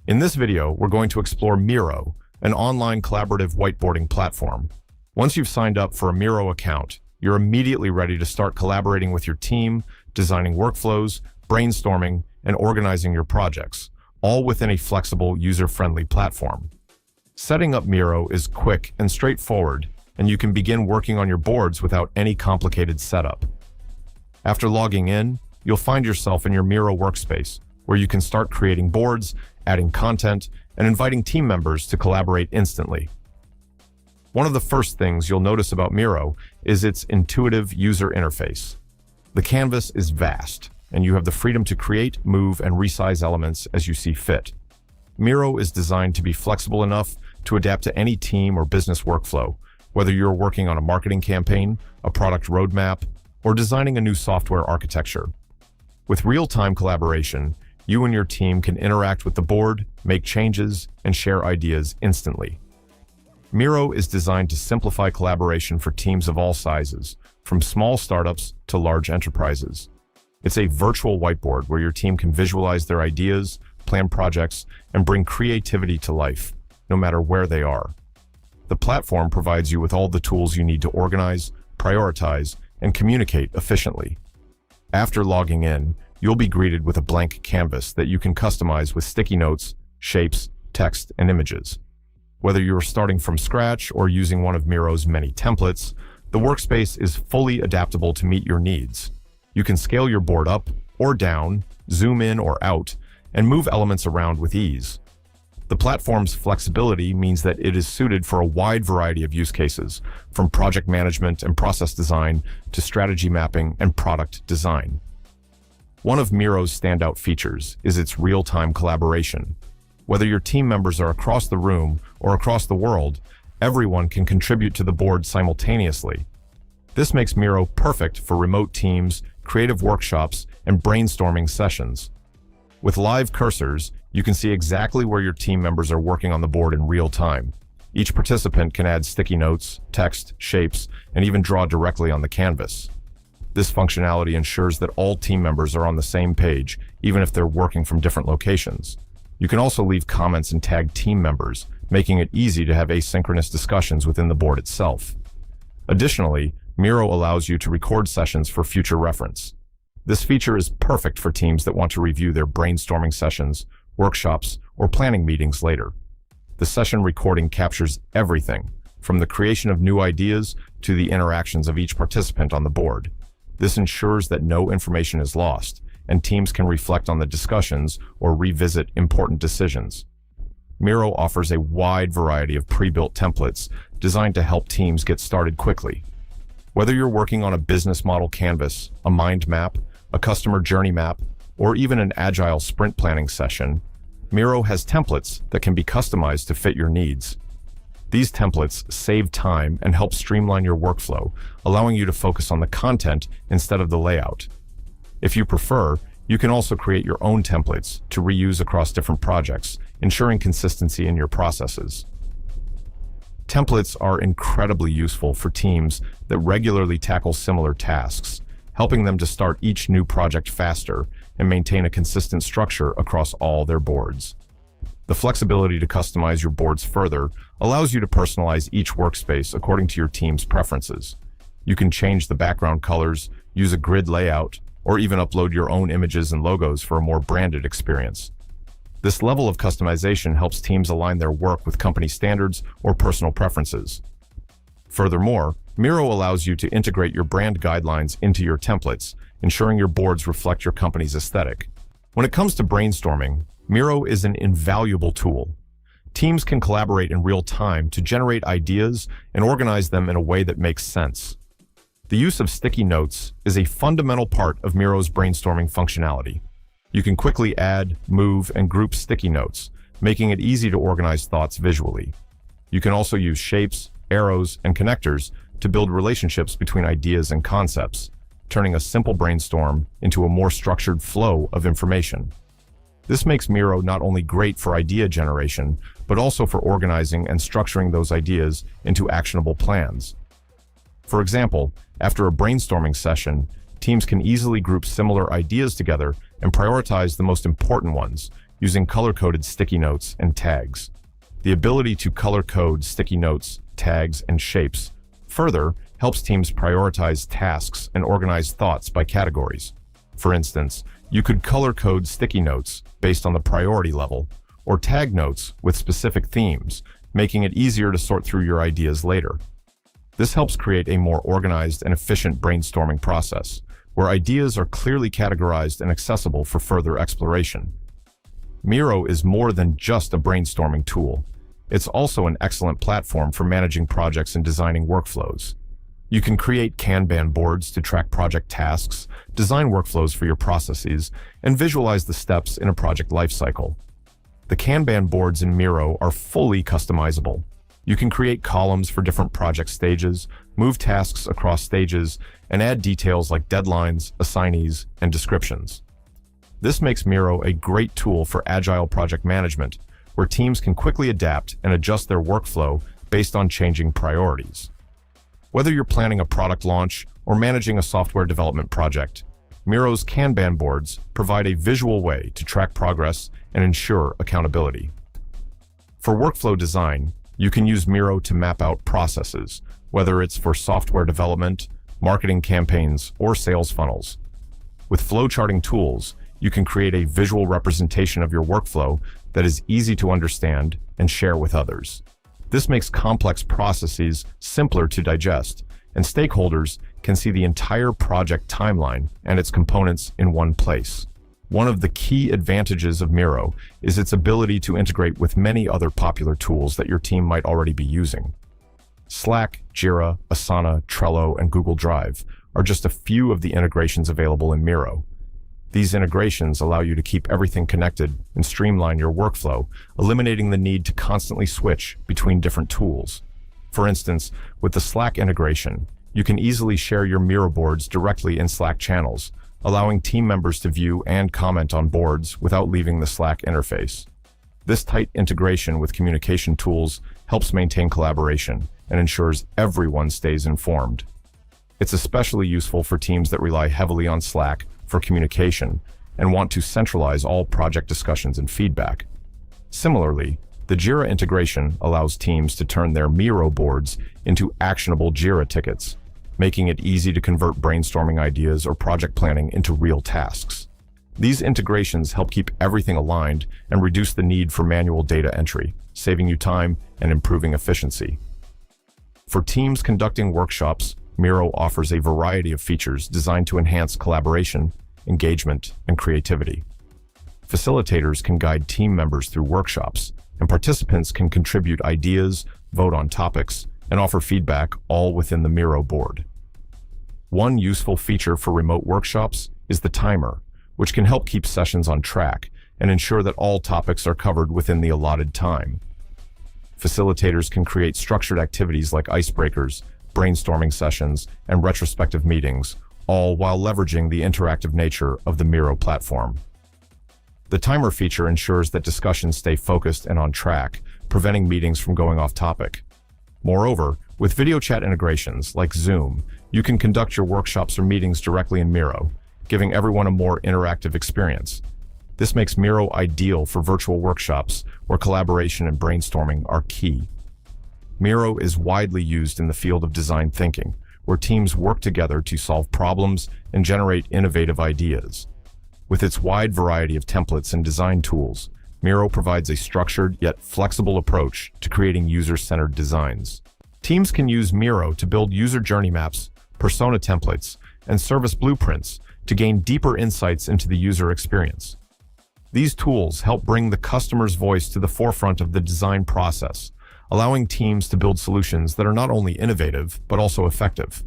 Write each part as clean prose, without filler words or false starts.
In this video, we're going to explore Miro, an online collaborative whiteboarding platform. Once you've signed up for a Miro account, you're immediately ready to start collaborating with your team, designing workflows, brainstorming, and organizing your projects, all within a flexible, user-friendly platform. Setting up Miro is quick and straightforward, and you can begin working on your boards without any complicated setup. After logging in, you'll find yourself in your Miro workspace, where you can start creating boards, adding content, and inviting team members to collaborate instantly. One of the first things you'll notice about Miro is its intuitive user interface. The canvas is vast, and you have the freedom to create, move, and resize elements as you see fit. Miro is designed to be flexible enough to adapt to any team or business workflow, whether you're working on a marketing campaign, a product roadmap, or designing a new software architecture. With real-time collaboration, you and your team can interact with the board, make changes, and share ideas instantly. Miro is designed to simplify collaboration for teams of all sizes, from small startups to large enterprises. It's a virtual whiteboard where your team can visualize their ideas, plan projects, and bring creativity to life, no matter where they are. The platform provides you with all the tools you need to organize, prioritize, and communicate efficiently. After logging in, you'll be greeted with a blank canvas that you can customize with sticky notes, shapes, text, and images. Whether you're starting from scratch or using one of Miro's many templates, the workspace is fully adaptable to meet your needs. You can scale your board up or down, zoom in or out, and move elements around with ease. The platform's flexibility means that it is suited for a wide variety of use cases, from project management and process design to strategy mapping and product design. One of Miro's standout features is its real-time collaboration. Whether your team members are across the room or across the world, everyone can contribute to the board simultaneously. This makes Miro perfect for remote teams, creative workshops, and brainstorming sessions. With live cursors, you can see exactly where your team members are working on the board in real time. Each participant can add sticky notes, text, shapes, and even draw directly on the canvas. This functionality ensures that all team members are on the same page, even if they're working from different locations. You can also leave comments and tag team members, making it easy to have asynchronous discussions within the board itself. Additionally, Miro allows you to record sessions for future reference. This feature is perfect for teams that want to review their brainstorming sessions, workshops, or planning meetings later. The session recording captures everything, from the creation of new ideas to the interactions of each participant on the board. This ensures that no information is lost, and teams can reflect on the discussions or revisit important decisions. Miro offers a wide variety of pre-built templates designed to help teams get started quickly. Whether you're working on a business model canvas, a mind map, a customer journey map, or even an agile sprint planning session, Miro has templates that can be customized to fit your needs. These templates save time and help streamline your workflow, allowing you to focus on the content instead of the layout. If you prefer, you can also create your own templates to reuse across different projects, ensuring consistency in your processes. Templates are incredibly useful for teams that regularly tackle similar tasks, helping them to start each new project faster and maintain a consistent structure across all their boards. The flexibility to customize your boards further allows you to personalize each workspace according to your team's preferences. You can change the background colors, use a grid layout, or even upload your own images and logos for a more branded experience. This level of customization helps teams align their work with company standards or personal preferences. Furthermore, Miro allows you to integrate your brand guidelines into your templates, ensuring your boards reflect your company's aesthetic. When it comes to brainstorming, Miro is an invaluable tool. Teams can collaborate in real time to generate ideas and organize them in a way that makes sense. The use of sticky notes is a fundamental part of Miro's brainstorming functionality. You can quickly add, move, and group sticky notes, making it easy to organize thoughts visually. You can also use shapes, arrows, and connectors to build relationships between ideas and concepts, turning a simple brainstorm into a more structured flow of information. This makes Miro not only great for idea generation, but also for organizing and structuring those ideas into actionable plans. For example, after a brainstorming session, teams can easily group similar ideas together and prioritize the most important ones, using color-coded sticky notes and tags. The ability to color-code sticky notes, tags, and shapes further helps teams prioritize tasks and organize thoughts by categories. For instance, you could color-code sticky notes based on the priority level, or tag notes with specific themes, making it easier to sort through your ideas later. This helps create a more organized and efficient brainstorming process, where ideas are clearly categorized and accessible for further exploration. Miro is more than just a brainstorming tool. It's also an excellent platform for managing projects and designing workflows. You can create Kanban boards to track project tasks, design workflows for your processes, and visualize the steps in a project lifecycle. The Kanban boards in Miro are fully customizable. You can create columns for different project stages, move tasks across stages, and add details like deadlines, assignees, and descriptions. This makes Miro a great tool for agile project management, where teams can quickly adapt and adjust their workflow based on changing priorities. Whether you're planning a product launch or managing a software development project, Miro's Kanban boards provide a visual way to track progress and ensure accountability. For workflow design, you can use Miro to map out processes, whether it's for software development, marketing campaigns, or sales funnels. With flowcharting tools, you can create a visual representation of your workflow that is easy to understand and share with others. This makes complex processes simpler to digest, and stakeholders can see the entire project timeline and its components in one place. One of the key advantages of Miro is its ability to integrate with many other popular tools that your team might already be using. Slack, Jira, Asana, Trello, and Google Drive are just a few of the integrations available in Miro. These integrations allow you to keep everything connected and streamline your workflow, eliminating the need to constantly switch between different tools. For instance, with the Slack integration, you can easily share your Miro boards directly in Slack channels, allowing team members to view and comment on boards without leaving the Slack interface. This tight integration with communication tools helps maintain collaboration and ensures everyone stays informed. It's especially useful for teams that rely heavily on Slack for communication and want to centralize all project discussions and feedback. Similarly, the Jira integration allows teams to turn their Miro boards into actionable Jira tickets, making it easy to convert brainstorming ideas or project planning into real tasks. These integrations help keep everything aligned and reduce the need for manual data entry, saving you time and improving efficiency. For teams conducting workshops, Miro offers a variety of features designed to enhance collaboration, engagement, and creativity. Facilitators can guide team members through workshops, and participants can contribute ideas, vote on topics, and offer feedback, all within the Miro board. One useful feature for remote workshops is the timer, which can help keep sessions on track and ensure that all topics are covered within the allotted time. Facilitators can create structured activities like icebreakers, brainstorming sessions, and retrospective meetings, all while leveraging the interactive nature of the Miro platform. The timer feature ensures that discussions stay focused and on track, preventing meetings from going off topic. Moreover, with video chat integrations like Zoom, you can conduct your workshops or meetings directly in Miro, giving everyone a more interactive experience. This makes Miro ideal for virtual workshops where collaboration and brainstorming are key. Miro is widely used in the field of design thinking, where teams work together to solve problems and generate innovative ideas. With its wide variety of templates and design tools, Miro provides a structured yet flexible approach to creating user-centered designs. Teams can use Miro to build user journey maps, persona templates, and service blueprints to gain deeper insights into the user experience. These tools help bring the customer's voice to the forefront of the design process, allowing teams to build solutions that are not only innovative, but also effective.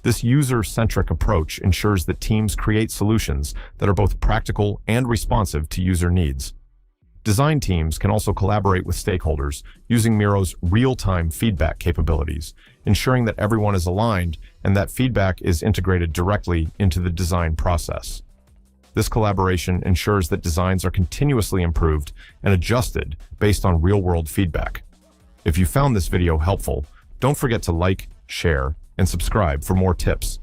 This user-centric approach ensures that teams create solutions that are both practical and responsive to user needs. Design teams can also collaborate with stakeholders using Miro's real-time feedback capabilities, ensuring that everyone is aligned and that feedback is integrated directly into the design process. This collaboration ensures that designs are continuously improved and adjusted based on real-world feedback. If you found this video helpful, don't forget to like, share, and subscribe for more tips